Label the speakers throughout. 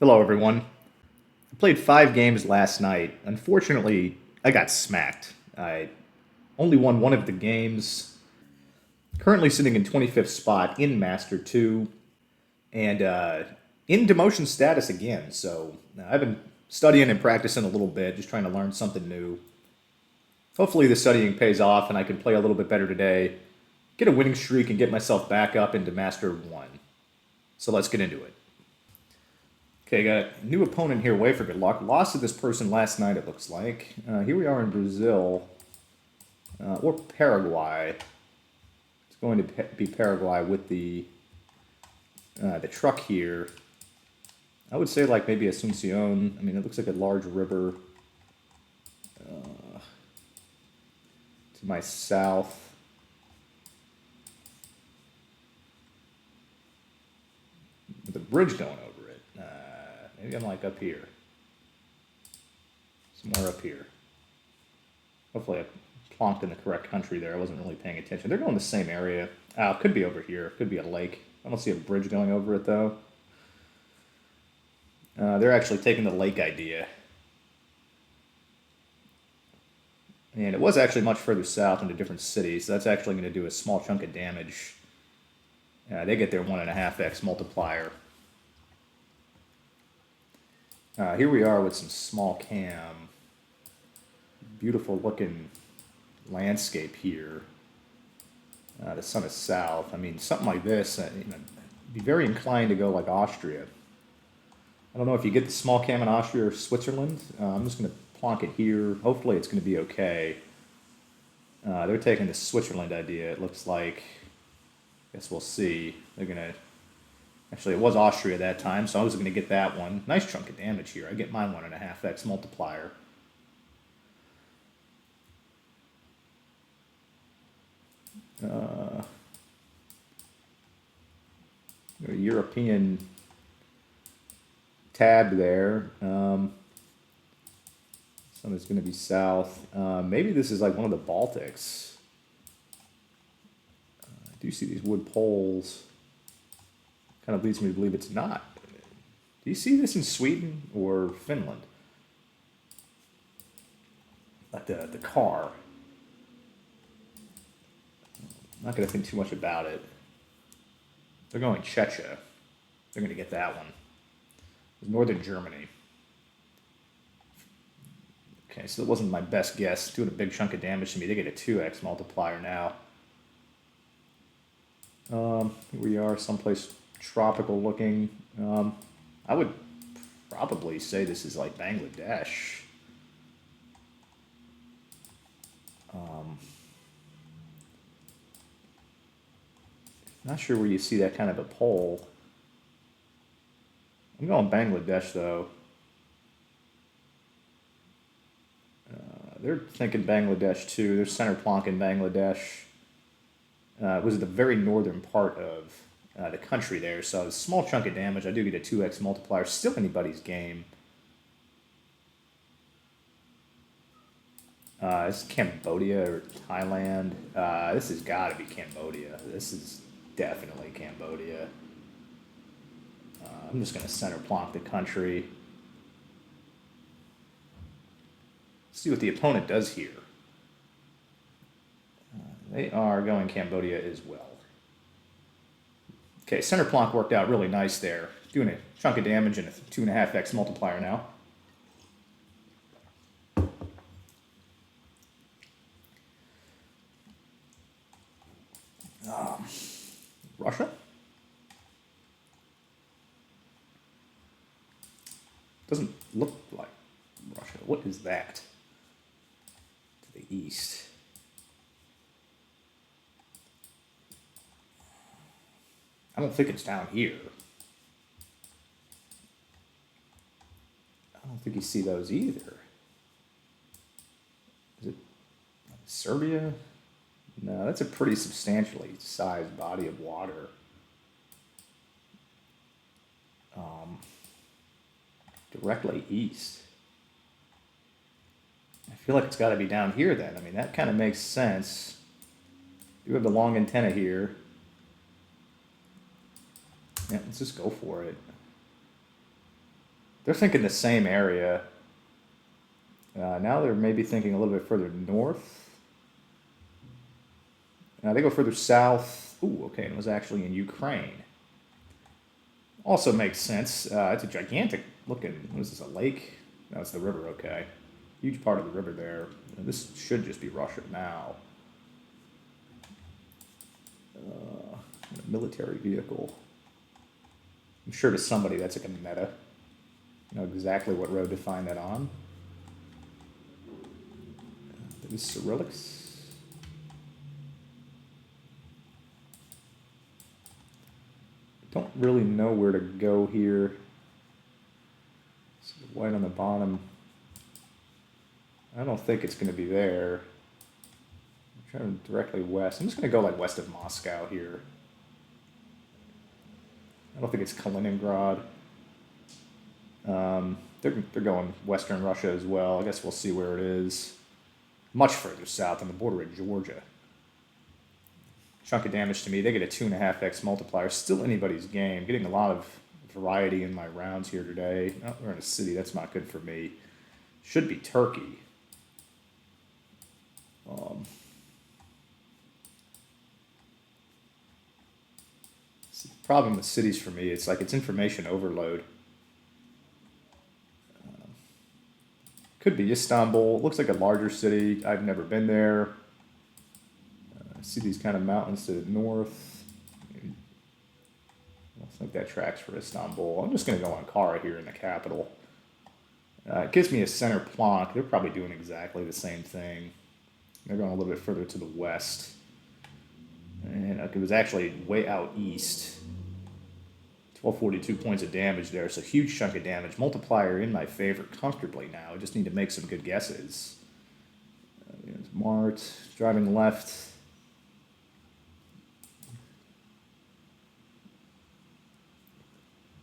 Speaker 1: Hello, everyone. I played 5 games last night. Unfortunately, I got smacked. I only won one of the games. Currently sitting in 25th spot in Master 2 and in demotion status again. So I've been studying and practicing a little bit, just trying to learn something new. Hopefully, the studying pays off and I can play a little bit better today, get a winning streak, and get myself back up into Master 1. So let's get into it. Okay, got a new opponent here. Way for good luck. Lost to this person last night, it looks like. Here we are in Brazil. Or Paraguay. It's going to be Paraguay with the truck here. I would say like maybe Asuncion. I mean, it looks like a large river to my south. With a bridge going over it. Maybe I'm like up here. Somewhere up here. Hopefully I plonked in the correct country there. I wasn't really paying attention. They're going the same area. It could be over here. Could be a lake. I don't see a bridge going over it, though. They're actually taking the lake idea. And it was actually much further south into different cities. So that's actually going to do a small chunk of damage. They get their 1.5x multiplier. Here we are with some small cam. Beautiful looking landscape here. The sun is south. I mean, something like this, I'd be very inclined to go like Austria. I don't know if you get the small cam in Austria or Switzerland. I'm just going to plonk it here. Hopefully it's going to be okay. They're taking the Switzerland idea, it looks like. Guess we'll see. They're going to... Actually, it was Austria that time, so I was going to get that one. Nice chunk of damage here. I get my 1.5x multiplier. European tab there. Sun is going to be south. Maybe this is like one of the Baltics. I do see these wood poles. Kind of leads me to believe it's not. Do you see this in Sweden or Finland? Like the car. I'm not going to think too much about it. They're going Czechia. They're going to get that one. Northern Germany. Okay, so it wasn't my best guess. Doing a big chunk of damage to me. They get a 2x multiplier now. Here we are, someplace tropical looking. I would probably say this is like Bangladesh. Not sure where you see that kind of a pole. I'm going Bangladesh, though. They're thinking Bangladesh, too. They're center plonking Bangladesh. It was the very northern part of the country there, so a small chunk of damage. I do get a 2x multiplier. Still anybody's game. This is Cambodia or Thailand. This has got to be Cambodia. This is definitely Cambodia. I'm just going to center plonk the country. See what the opponent does here. They are going Cambodia as well. Okay, center plonk worked out really nice there. Doing a chunk of damage and a 2.5x multiplier now. Russia? Doesn't look like Russia. What is that? To the east. I don't think it's down here. I don't think you see those either. Is it Serbia? No, that's a pretty substantially sized body of water. Directly east. I feel like it's got to be down here then. I mean, that kind of makes sense. You have the long antenna here. Yeah, let's just go for it. They're thinking the same area. Now they're maybe thinking a little bit further north. They go further south. Ooh, okay, and it was actually in Ukraine. Also makes sense. It's a gigantic looking, what is this, a lake? No, it's the river, okay. Huge part of the river there. This should just be Russia now. A military vehicle. I'm sure to somebody that's like a meta. You know exactly what road to find that on. That is Cyrillics. Don't really know where to go here. See the white on the bottom. I don't think it's going to be there. I'm trying directly west. I'm just going to go like west of Moscow here. I don't think it's Kaliningrad. They're going western Russia as well. I guess we'll see where it is. Much further south on the border of Georgia. Chunk of damage to me. They get a 2.5x multiplier. Still anybody's game. Getting a lot of variety in my rounds here today. Oh, we're in a city. That's not good for me. Should be Turkey. The problem with cities for me, it's like it's information overload. Could be Istanbul. Looks like a larger city. I've never been there. See these kind of mountains to the north. I don't think that tracks for Istanbul. I'm just going to go Ankara here in the capital. It gives me a center plonk. They're probably doing exactly the same thing. They're going a little bit further to the west. And it was actually way out east. 1242 points of damage there, so huge chunk of damage. Multiplier in my favor comfortably now. I just need to make some good guesses. There's Mart, driving left.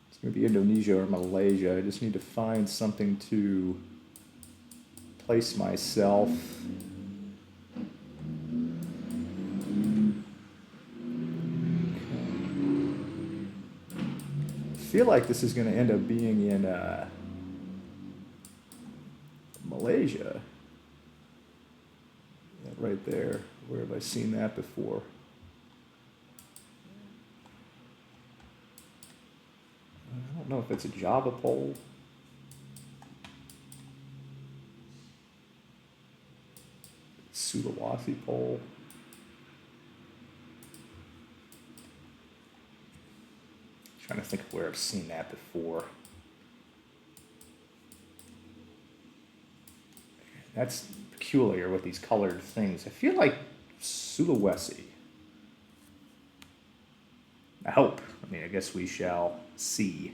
Speaker 1: It's going to be Indonesia or Malaysia. I just need to find something to place myself. I feel like this is going to end up being in Malaysia. That right there. Where have I seen that before? I don't know if it's a Java poll. Sulawesi poll. Trying to think of where I've seen that before. That's peculiar with these colored things. I feel like Sulawesi. I hope. I mean, I guess we shall see.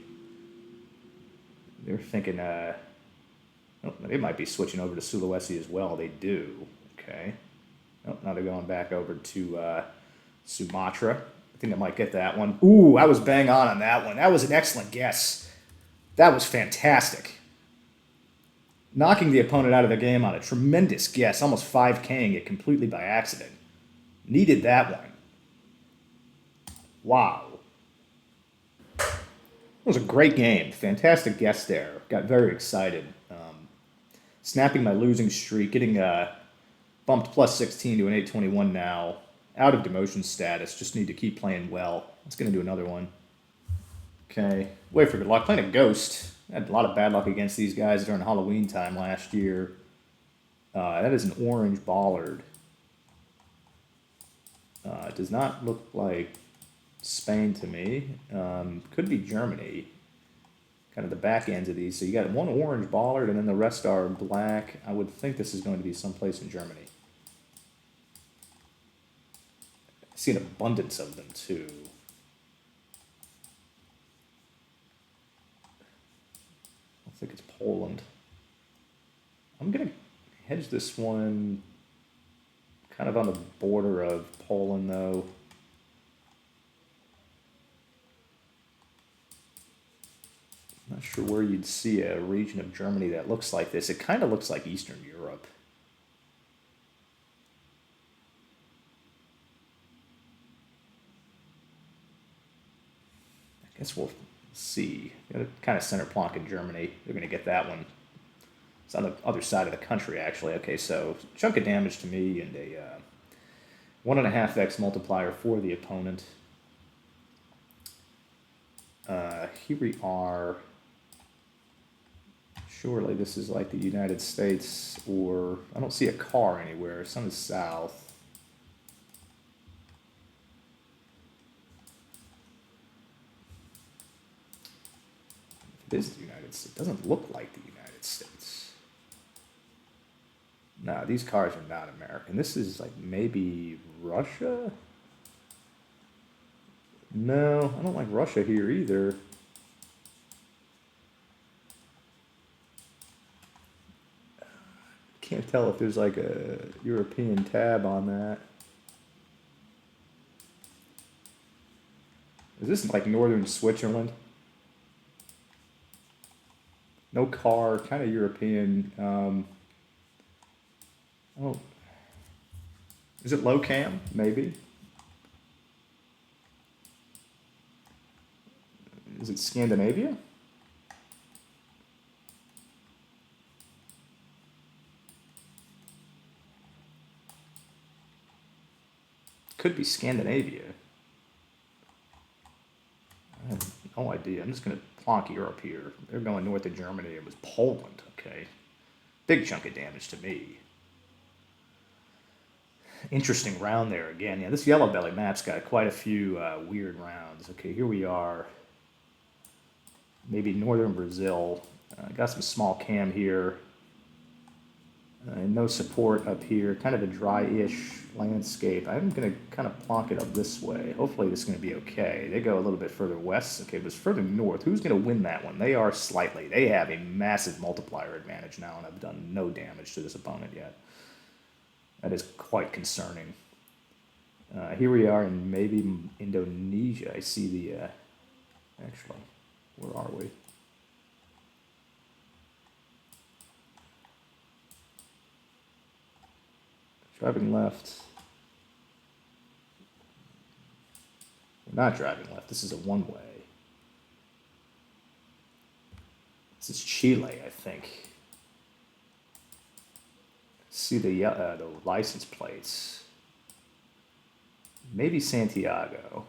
Speaker 1: They're thinking, oh, they might be switching over to Sulawesi as well. They do. Okay. Oh, now they're going back over to Sumatra. I think I might get that one. Ooh, I was bang on that one. That was an excellent guess. That was fantastic. Knocking the opponent out of the game on a tremendous guess, almost 5K'ing it completely by accident. Needed that one. Wow. It was a great game. Fantastic guess there. Got very excited. Snapping my losing streak, getting bumped plus 16 to an 821 now. Out of demotion status. Just need to keep playing well. Let's going to do another one. Okay. Wait for good luck. Playing a ghost. I had a lot of bad luck against these guys during Halloween time last year. That is an orange bollard. It does not look like Spain to me. Could be Germany. Kind of the back ends of these. So you got one orange bollard and then the rest are black. I would think this is going to be someplace in Germany. I see an abundance of them too. I think it's Poland. I'm going to hedge this one kind of on the border of Poland though. I'm not sure where you'd see a region of Germany that looks like this. It kind of looks like Eastern Europe. I guess we'll Let's see. Kind of center plonk in Germany. They're going to get that one. It's on the other side of the country, actually. Okay, so chunk of damage to me and a 1.5x multiplier for the opponent. Here we are. Surely this is like the United States, or I don't see a car anywhere. It's on the south. It is the United States. It doesn't look like the United States. No, these cars are not American. This is like maybe Russia? No, I don't like Russia here either. Can't tell if there's like a European tab on that. Is this like northern Switzerland? No car, kind of European. Oh, is it low cam? Maybe. Is it Scandinavia? Could be Scandinavia. I have no idea. I'm just going to plonk Europe here. They're going north of Germany. It was Poland. Okay. Big chunk of damage to me. Interesting round there again. Yeah, this yellow belly map's got quite a few weird rounds. Okay, here we are. Maybe northern Brazil. Got some small cam here. And no support up here. Kind of a dry-ish landscape. I'm going to kind of plonk it up this way. Hopefully this is going to be okay. They go a little bit further west. Okay, but it's further north. Who's going to win that one? They are slightly. They have a massive multiplier advantage now, and I've done no damage to this opponent yet. That is quite concerning. Here we are in maybe Indonesia. I see the... actually, where are we? Driving left. We're not driving left. This is a one-way. This is Chile, I think. See the license plates. Maybe Santiago.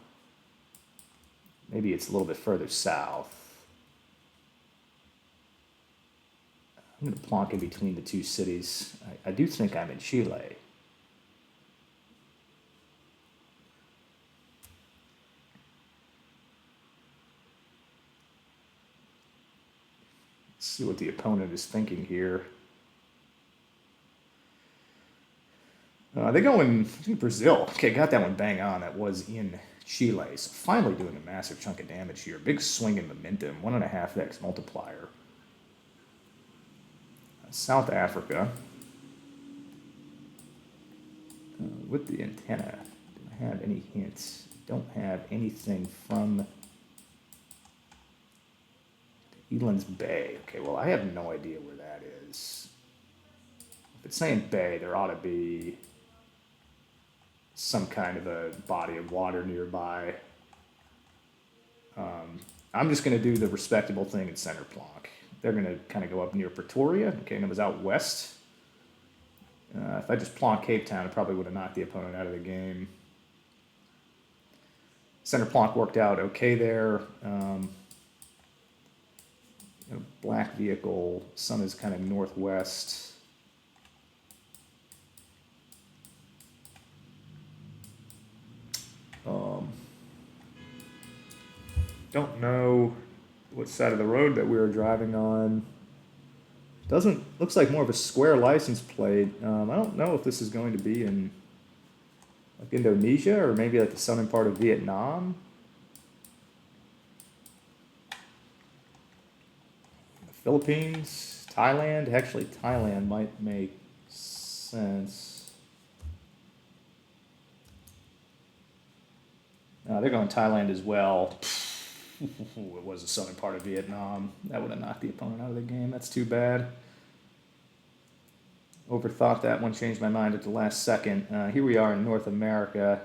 Speaker 1: Maybe it's a little bit further south. I'm going to plonk in between the two cities. I do think I'm in Chile. Let's see what the opponent is thinking here. They go in Brazil. Okay, got that one bang on. That was in Chile. So finally doing a massive chunk of damage here. Big swing in momentum. 1.5x multiplier. South Africa. With the antenna. Do I have any hints? Don't have anything from Eland's Bay. Okay, well, I have no idea where that is. If it's saying bay, there ought to be some kind of a body of water nearby. I'm just going to do the respectable thing at center plonk. They're going to kind of go up near Pretoria. Okay, and it was out west. If I just plonk Cape Town, it probably would have knocked the opponent out of the game. Center plonk worked out okay there. Black vehicle, sun is kind of northwest. Don't know what side of the road that we were driving on. Looks like more of a square license plate. I don't know if this is going to be in like Indonesia or maybe like the southern part of Vietnam. The Philippines, Thailand. Actually, Thailand might make sense. They're going Thailand as well. It was the southern part of Vietnam. That would have knocked the opponent out of the game. That's too bad. Overthought that one, changed my mind at the last second. Here we are in North America.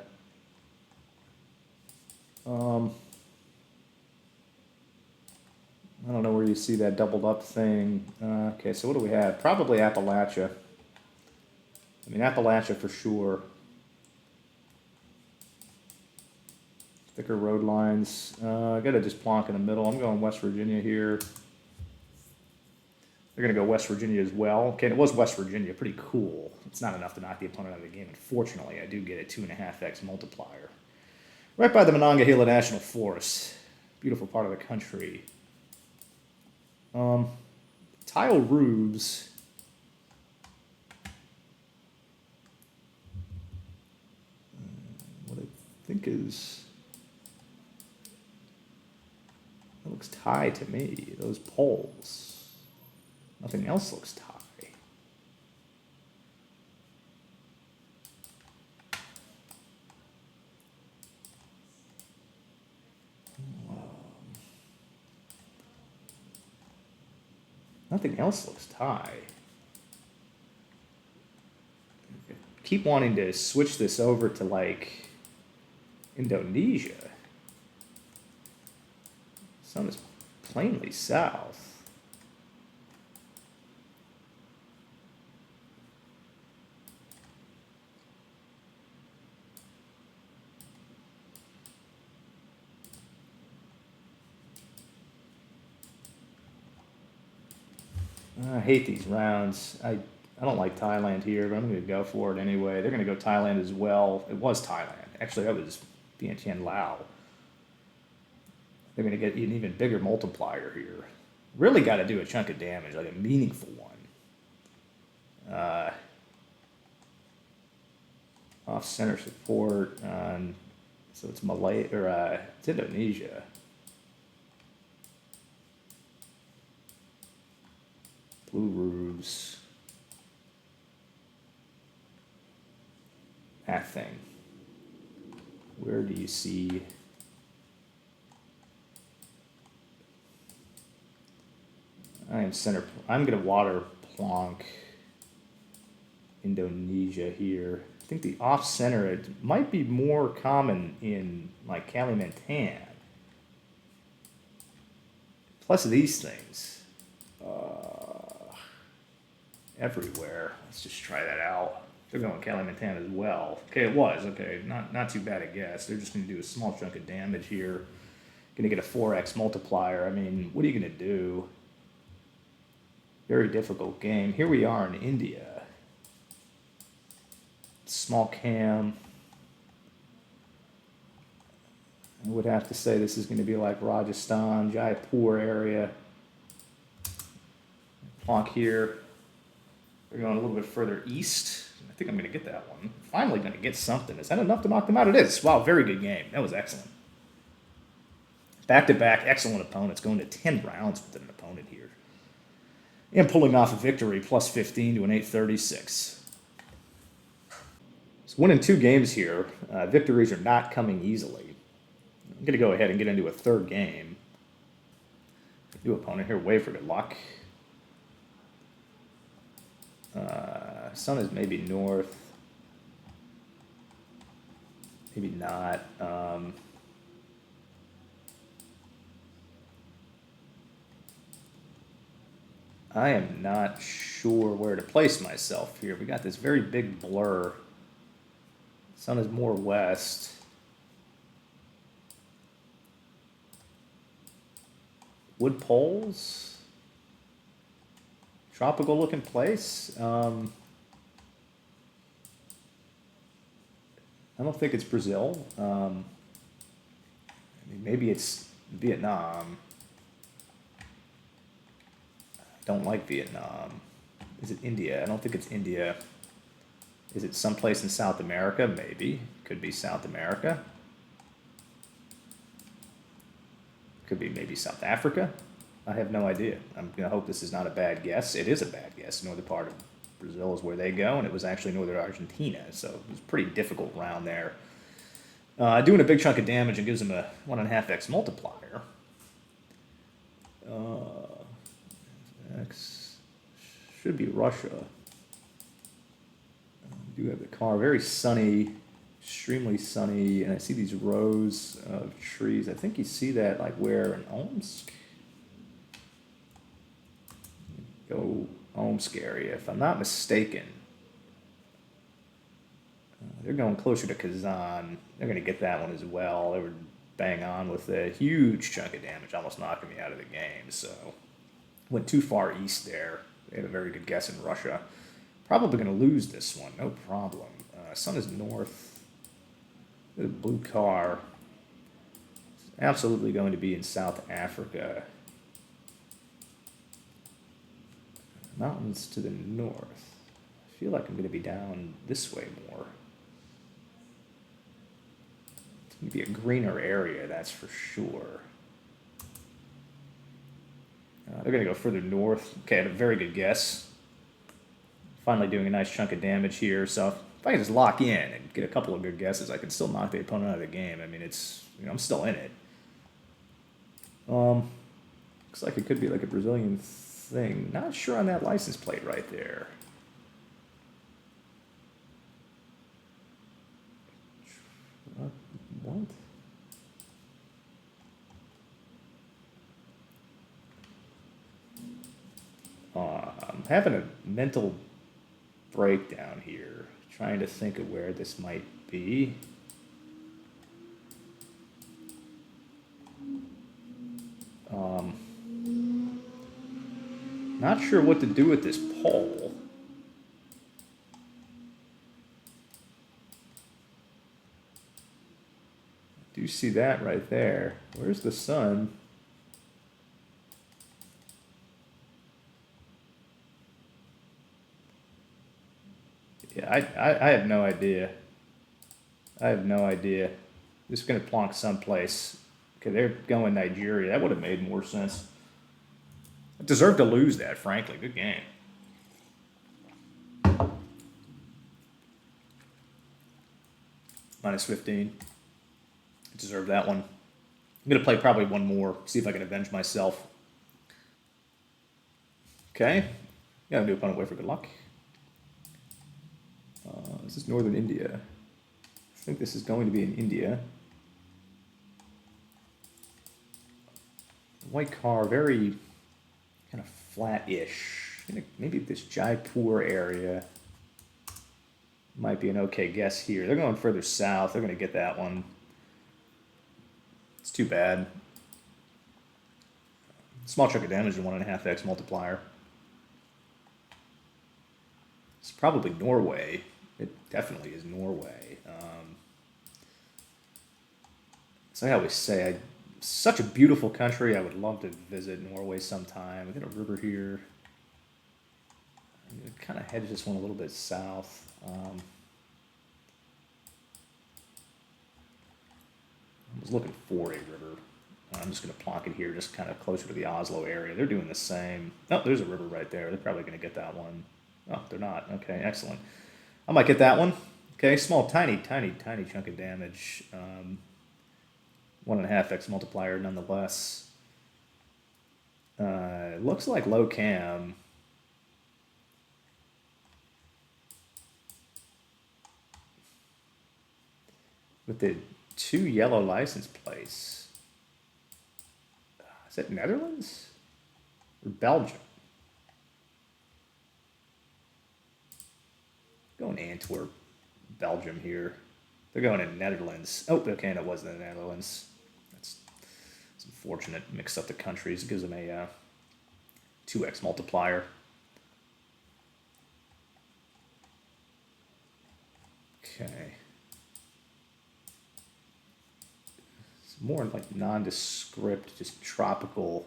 Speaker 1: I don't know where you see that doubled up thing. Okay, so what do we have? Probably Appalachia. I mean, Appalachia for sure. Thicker road lines. I gotta just plonk in the middle. I'm going West Virginia here. They're gonna go West Virginia as well. Okay, and it was West Virginia. Pretty cool. It's not enough to knock the opponent out of the game. Unfortunately, I do get a 2.5x multiplier. Right by the Monongahela National Forest. Beautiful part of the country. Tile roofs. What I think is... That looks tie to me. Those poles. Nothing else looks tie. Nothing else looks tie. Keep wanting to switch this over to like Indonesia. Sun is plainly south. I hate these rounds. I don't like Thailand here, but I'm going to go for it anyway. They're going to go Thailand as well. It was Thailand. Actually, that was Vientiane Lao. They're going to get an even bigger multiplier here. Really got to do a chunk of damage, like a meaningful one. Off-center support on, so it's Malay or it's Indonesia. Blue roofs. That thing. Where do you see? I am center. I'm gonna water plonk Indonesia here. I think the off center, it might be more common in like Kalimantan. Plus these things. Everywhere. Let's just try that out. They're going Kalimantan as well. Okay, it was. Okay, not too bad a guess. They're just going to do a small chunk of damage here. Going to get a 4x multiplier. I mean, what are you going to do? Very difficult game. Here we are in India. Small cam. I would have to say this is going to be like Rajasthan, Jaipur area. Plonk here. We're going a little bit further east. I think I'm going to get that one. Finally going to get something. Is that enough to knock them out? It is. Wow, very good game. That was excellent. Back-to-back, excellent opponents. Going to 10 rounds with an opponent here. And pulling off a victory, plus 15 to an 836. So winning 2 games here. Victories are not coming easily. I'm going to go ahead and get into a third game. New opponent here, way for good luck. Sun is maybe north. Maybe not. I am not sure where to place myself here. We got this very big blur. Sun is more west. Wood poles? Tropical looking place. I don't think it's Brazil. I mean, maybe it's Vietnam. I don't like Vietnam. Is it India? I don't think it's India. Is it someplace in South America? Maybe. Could be South America. Could be maybe South Africa. I have no idea. I'm going to hope this is not a bad guess. It is a bad guess. Northern part of Brazil is where they go, and it was actually northern Argentina, so it was a pretty difficult round there. Doing a big chunk of damage and gives them a 1.5x multiplier. X should be Russia. We do have the car. Very sunny, extremely sunny, and I see these rows of trees. I think you see that like where in Omsk. Omsk area, if I'm not mistaken. They're going closer to Kazan. They're going to get that one as well. They were bang on with a huge chunk of damage, almost knocking me out of the game. So went too far east there. They had a very good guess in Russia. Probably going to lose this one, no problem. Sun is north. The blue car. It's absolutely going to be in South Africa. Mountains to the north. I feel like I'm going to be down this way more. It's going to be a greener area, that's for sure. They're going to go further north. Okay, I had a very good guess. Finally doing a nice chunk of damage here. So if I can just lock in and get a couple of good guesses, I can still knock the opponent out of the game. I mean, it's, you know, I'm still in it. Looks like it could be like a Brazilian thing. Not sure on that license plate right there. What? I'm having a mental breakdown here, trying to think of where this might be. Not sure what to do with this pole. Do you see that right there? Where's the sun? Yeah, I have no idea. I have no idea. Just gonna plonk someplace. Okay, they're going Nigeria. That would have made more sense. I deserved to lose that, frankly. Good game. Minus 15. I deserved that one. I'm gonna play probably one more, see if I can avenge myself. Okay. Got a new opponent, wait for good luck. This is Northern India. I think this is going to be in India. White car, very kind of flat-ish. Maybe this Jaipur area might be an okay guess here. They're going further south. They're going to get that one. It's too bad. Small chunk of damage and 1.5x multiplier. It's probably Norway. It definitely is Norway. So I always say, such a beautiful country. I would love to visit Norway sometime. We got a river here. I'm going to kind of hedge this one a little bit south. I was looking for a river. I'm just going to plonk it here, just kind of closer to the Oslo area. They're doing the same. Oh, there's a river right there. They're probably going to get that one. Oh, they're not. Okay, excellent. I might get that one. Okay, small, tiny chunk of damage. 1.5x multiplier nonetheless. Looks like low cam. With the 2 yellow license plates. Is that Netherlands? Or Belgium? Going Antwerp, Belgium here. They're going in Netherlands. Oh, okay, and it was the Netherlands. It's unfortunate. Mix up the countries. It gives them a 2x multiplier. Okay. It's more like nondescript, just tropical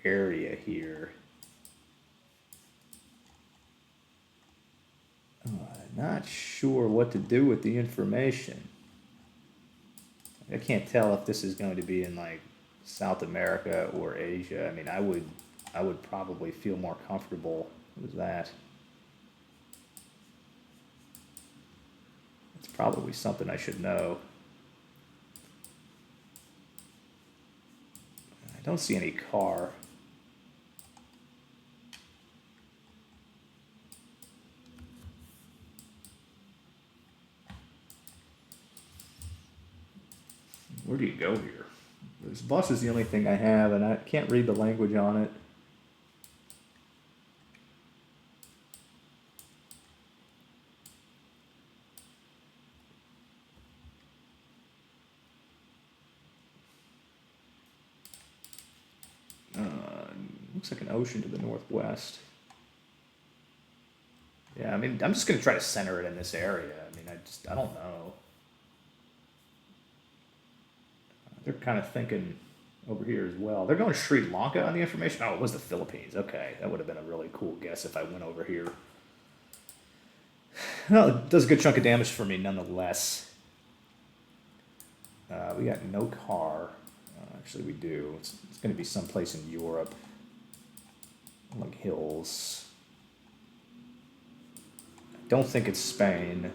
Speaker 1: area here. Not sure what to do with the information. I can't tell if this is going to be in like South America or Asia. I mean, I would probably feel more comfortable with that. It's probably something I should know. I don't see any car. Where do you go here? This bus is the only thing I have, and I can't read the language on it. Looks like an ocean to the northwest. Yeah, I mean, I'm just going to try to center it in this area. I mean, I don't know. They're kind of thinking over here as well. They're going Sri Lanka on the information. Oh, it was the Philippines. Okay, that would have been a really cool guess if I went over here. Well, it does a good chunk of damage for me nonetheless. We got no car. Actually, we do. It's going to be someplace in Europe. Like hills. I don't think it's Spain.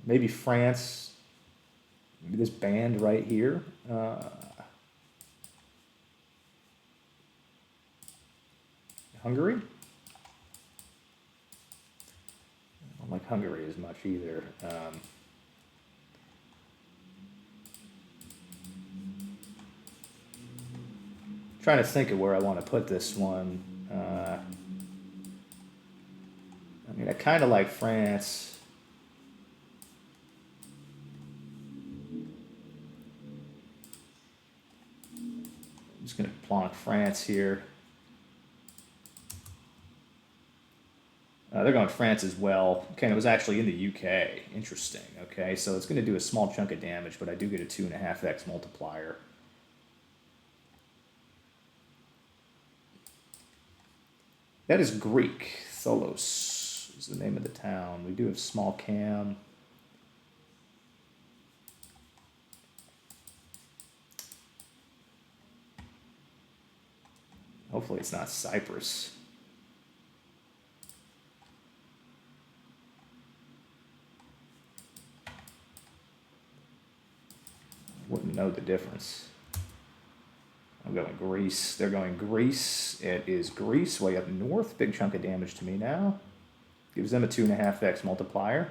Speaker 1: Maybe France. Maybe this band right here. Hungary? I don't like Hungary as much either. Trying to think of where I want to put this one. I mean, I kind of like France. I'm just going to plonk France here. They're going France as well. Okay, and it was actually in the UK. Interesting. Okay, so it's going to do a small chunk of damage, but I do get a 2.5x multiplier. That is Greek. Tholos is the name of the town. We do have small cam. Hopefully it's not Cyprus. Wouldn't know the difference. I'm going Greece. They're going Greece. It is Greece way up north. Big chunk of damage to me now. Gives them a 2.5x multiplier.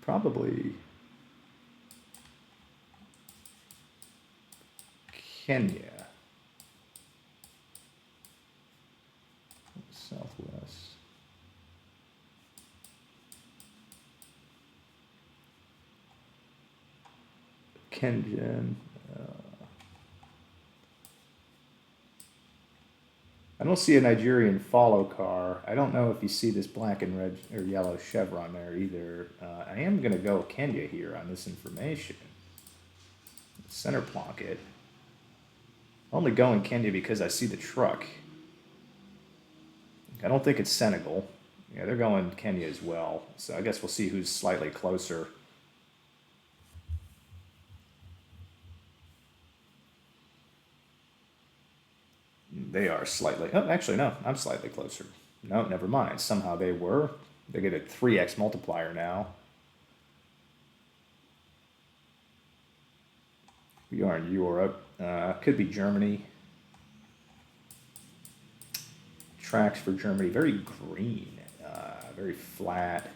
Speaker 1: Probably Kenya. Southwest. Kenyan. I don't see a Nigerian follow car. I don't know if you see this black and red or yellow chevron there either. I am going to go Kenya here on this information. Center plonk it. Only going Kenya because I see the truck. I don't think it's Senegal. Yeah, they're going Kenya as well. So I guess we'll see who's slightly closer. They are slightly. Oh, actually, no. I'm slightly closer. No, never mind. Somehow they were. They get a 3x multiplier now. We are in Europe. Could be Germany. Tracks for Germany. Very green. Very flat.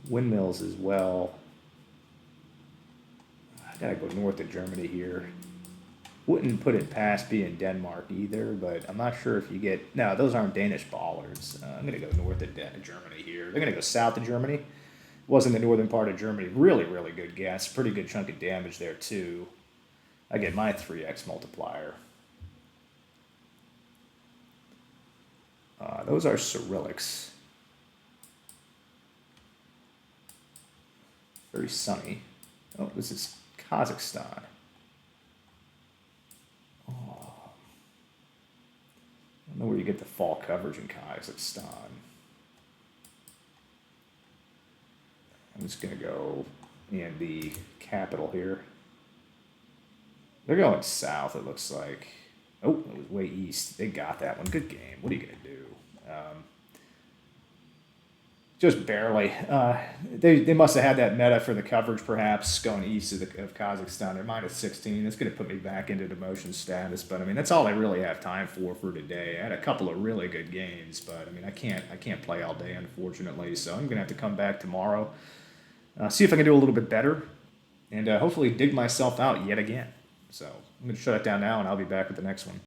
Speaker 1: Windmills as well. I gotta go north of Germany here. Wouldn't put it past being Denmark either, but I'm not sure if you get... No, those aren't Danish ballers. I'm going to go north of Germany here. They're going to go south of Germany. Wasn't the northern part of Germany. Really, really good guess. Pretty good chunk of damage there, too. I get my 3x multiplier. Those are Cyrillics. Very sunny. Oh, this is Kazakhstan. I don't know where you get the fall coverage in Kazakhstan. I'm just going to go in the capital here. They're going south, it looks like. Oh, it was way east. They got that one. Good game. What are you going to do? Just barely. They must have had that meta for the coverage, perhaps, going east of Kazakhstan. They're minus 16. That's going to put me back into demotion status. But, I mean, that's all I really have time for today. I had a couple of really good games, but, I mean, I can't play all day, unfortunately. So I'm going to have to come back tomorrow, see if I can do a little bit better. and hopefully dig myself out yet again. So I'm going to shut it down now, and I'll be back with the next one.